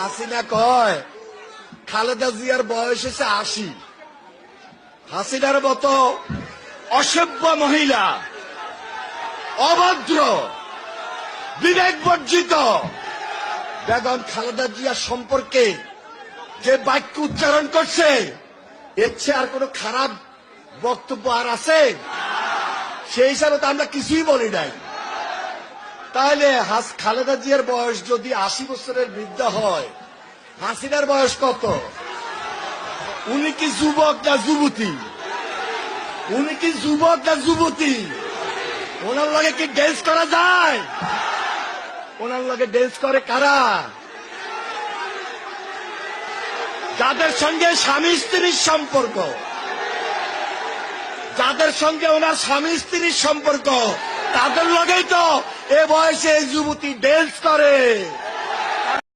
হাসিনা কয় খালেদা জিয়ার বয়স হচ্ছে ৮০। হাসিনার মতো অসভ্য মহিলা, অভদ্র, বিবেক বর্জিত বেগম খালেদা জিয়া সম্পর্কে যে বাক্য উচ্চারণ করছে, এর চেয়ে আর কোন খারাপ বক্তব্য আর আছে? সেই হিসাবে তো আমরা কিছুই বলি নাই। তাহলে খালেদা জিয়ার বয়স যদি ৮০ বছরের বৃদ্ধা হয়, হাসিনার বয়স কত? উনি কি যুবক না যুবতী? উনি কি যুবক না যুবতী? ওনার লগে কি ড্যান্স করা যায়? ওনার লগে ড্যান্স করে কারা? যাদের সঙ্গে স্বামী স্ত্রীর সম্পর্ক, যাদের সঙ্গে ওনার স্বামী স্ত্রীর সম্পর্ক, তাদের লগেই তো এ বয়সে যুবতী ড্যান্স করে।